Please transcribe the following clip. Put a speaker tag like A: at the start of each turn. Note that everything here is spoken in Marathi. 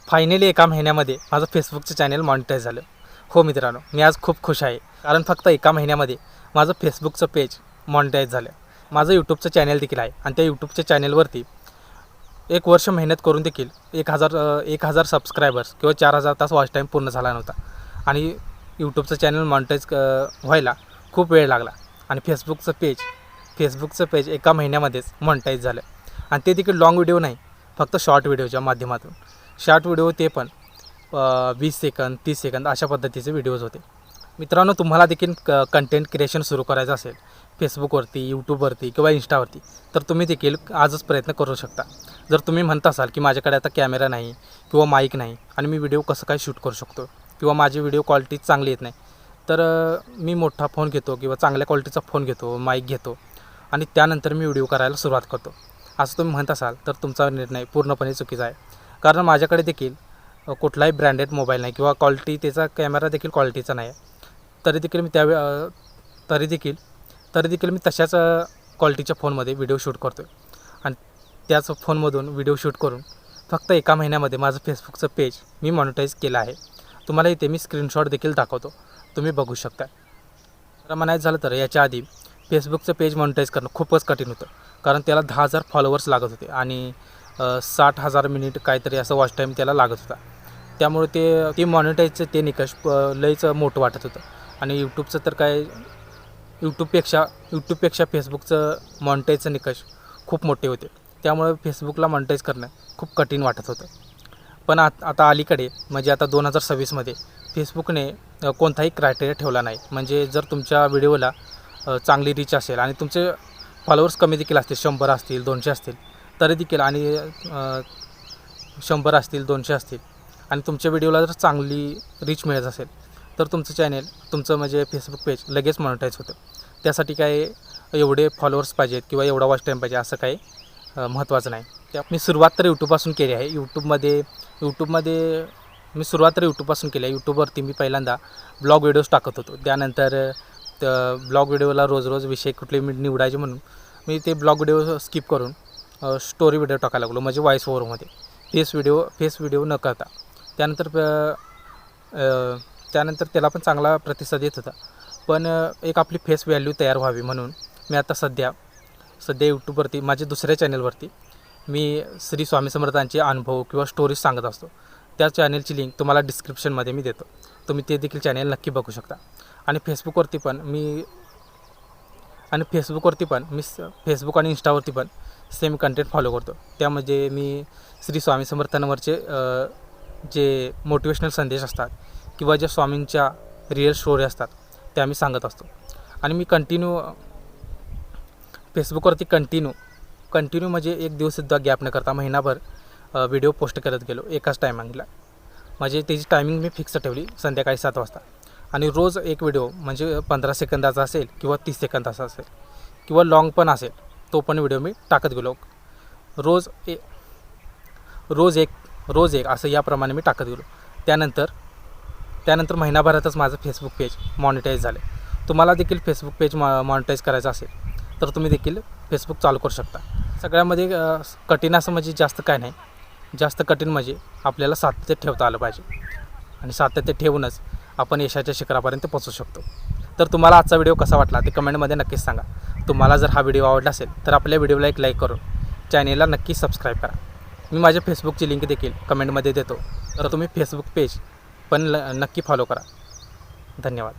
A: फायनली एका महिन्यामध्ये माझं फेसबुकचं चॅनल मॉनिटाईज झालं. हो मित्रांनो, मी आज खूप खुश आहे, कारण फक्त एका महिन्यामध्ये माझं फेसबुकचं पेज मॉनिटाईज झालं. माझं यूट्यूबचं चॅनल देखील आहे आणि त्या यूट्यूबच्या चॅनलवरती 1 वर्ष मेहनत करून देखील 1000 सबस्क्रायबर्स किंवा 4000 तास वॉच टाईम पूर्ण झाला नव्हता. आणि यूट्यूबचं चॅनल मॉनिटाईज व्हायला खूप वेळ लागला आणि फेसबुकचं पेज एका महिन्यामध्येच मॉनिटाईज झालं. आणि ते देखील लाँग व्हिडिओ नाही, फक्त शॉर्ट व्हिडिओच्या माध्यमातून. शॉर्ट व्हिडिओ ते पण 20 सेकंद 30 सेकंद अशा पद्धतीचे व्हिडिओज होते. मित्रांनो, तुम्हाला देखील कंटेंट क्रिएशन सुरू करायचं असेल फेसबुकवरती, यूट्यूबवरती किंवा इंस्टावरती, तर तुम्ही देखील आजच प्रयत्न करू शकता. जर तुम्ही म्हणत असाल की माझ्याकडे आता कॅमेरा नाही किंवा माईक नाही आणि मी व्हिडिओ कसं काय शूट करू शकतो किंवा माझी व्हिडिओ क्वालिटी चांगली येत नाही, तर मी मोठा फोन घेतो किंवा चांगल्या क्वालिटीचा फोन घेतो, माईक घेतो आणि त्यानंतर मी व्हिडिओ करायला सुरुवात करतो, असं तुम्ही म्हणत असाल तर तुमचा निर्णय पूर्णपणे चुकीचा आहे. कारण माझ्याकडे देखील कुठलाही ब्रँडेड मोबाईल नाही किंवा क्वालिटी त्याचा कॅमेरा देखील क्वालिटीचा नाही आहे. तरी देखील मी तशाच क्वालिटीच्या फोनमध्ये व्हिडिओ शूट करतो आणि त्याच फोनमधून व्हिडिओ शूट करून फक्त एका महिन्यामध्ये माझं फेसबुकचं पेज मी मॉनिटाईज केलं आहे. तुम्हाला इथे मी स्क्रीनशॉट देखील दाखवतो, तुम्ही बघू शकता. तर म्हणायचं झालं तर याच्या आधी फेसबुकचं पेज मॉनिटाईज करणं खूपच कठीण होतं, कारण त्याला 10,000 फॉलोवर्स लागत होते आणि 60,000 मिनिट काहीतरी असं वॉच टाईम त्याला लागत होता. त्यामुळे ते मॉनिटाईजचं ते निकष लईच मोठं वाटत होतं. आणि यूट्यूबचं तर काय, यूट्यूबपेक्षा फेसबुकचं मॉनिटाईजचं निकष खूप मोठे होते. त्यामुळे फेसबुकला मॉनिटाईज करणं खूप कठीण वाटत होतं. पण आता अलीकडे म्हणजे आता 2026मध्ये फेसबुकने कोणताही क्रायटेरिया ठेवला नाही. म्हणजे जर तुमच्या व्हिडिओला चांगली रीच असेल आणि तुमचे फॉलोअर्स कमी देखील असतील, 100 असतील, 200 असतील, तरी देखील आणि 100 असतील, 200 असतील आणि तुमच्या व्हिडिओला जर चांगली रीच मिळत असेल, तर तुमचं म्हणजे फेसबुक पेज लगेच मॉनिटाईज होतं. त्यासाठी काय एवढे फॉलोअर्स पाहिजेत किंवा एवढा वॉच टाईम पाहिजे असं काही महत्त्वाचं नाही. मी सुरुवात तर यूट्यूबपासून केली आहे. यूट्यूबमध्ये मी सुरुवात तर यूट्यूबपासून केली आहे. यूट्यूबवरती मी पहिल्यांदा ब्लॉग व्हिडिओज टाकत होतो. त्यानंतर ब्लॉग व्हिडिओला रोज विषय कुठले मी निवडायचे म्हणून मी ते ब्लॉग व्हिडिओ स्किप करून स्टोरी व्हिडिओ टाकायला लागलो, म्हणजे व्हॉईस ओव्हरमध्ये फेस व्हिडिओ न करता. त्यानंतर त्याला पण चांगला प्रतिसाद येत होता. पण एक आपली फेस व्हॅल्यू तयार व्हावी म्हणून मी आता सध्या यूट्यूबवरती माझ्या दुसऱ्या चॅनलवरती मी श्री स्वामी समर्थांचे अनुभव किंवा स्टोरीज सांगत असतो. त्या चॅनलची लिंक तुम्हाला डिस्क्रिप्शनमध्ये मी देतो, तुम्ही ते देखील चॅनल नक्की बघू शकता. आणि फेसबुकवरती पण मी फेसबुक आणि इंस्टावरती पण सेम कंटेंट फॉलो करतो. त्यामध्ये मी श्री स्वामी समर्थांवरचे जे मोटिवेशनल संदेश असतात किंवा ज्या स्वामींच्या रिअल स्टोरी असतात त्या मी सांगत असतो. आणि मी फेसबुकवरती कंटिन्यू म्हणजे एक दिवससुद्धा गॅप न करता महिनाभर व्हिडिओ पोस्ट करत गेलो एकाच टायमिंगला. म्हणजे त्याची टायमिंग मी फिक्स ठेवली, संध्याकाळी 7 वाजता. आणि रोज एक व्हिडिओ म्हणजे 15 सेकंदाचा असेल किंवा 30 सेकंदाचा असेल किंवा लाँग पण असेल, तो पण व्हिडिओ मी टाकत गेलो. रोज एक असं याप्रमाणे मी टाकत गेलो. त्यानंतर महिनाभरातच माझं फेसबुक पेज मॉनिटाईज झालं. तुम्हाला देखील फेसबुक पेज मॉनिटाईज करायचं असेल तर तुम्ही देखील फेसबुक चालू करू शकता. सगळ्यामध्ये कठीण असं म्हणजे जास्त काय नाही. जास्त कठीण म्हणजे आपल्याला सातत्य ठेवता आलं पाहिजे आणि सातत्य ठेवूनच आपण यशाच्या शिखरापर्यंत पोहोचू शकतो. तर तुम्हाला आजचा व्हिडिओ कसा वाटला ते कमेंटमध्ये नक्कीच सांगा. तुम्हाला जर हा व्हिडिओ आवडला असेल तर आपल्या व्हिडिओला एक लाईक करून चॅनेलला नक्की सबस्क्राईब करा. मी माझ्या फेसबुकची लिंक देखील कमेंटमध्ये देतो, तर तुम्ही फेसबुक पेज पण नक्की फॉलो करा. धन्यवाद.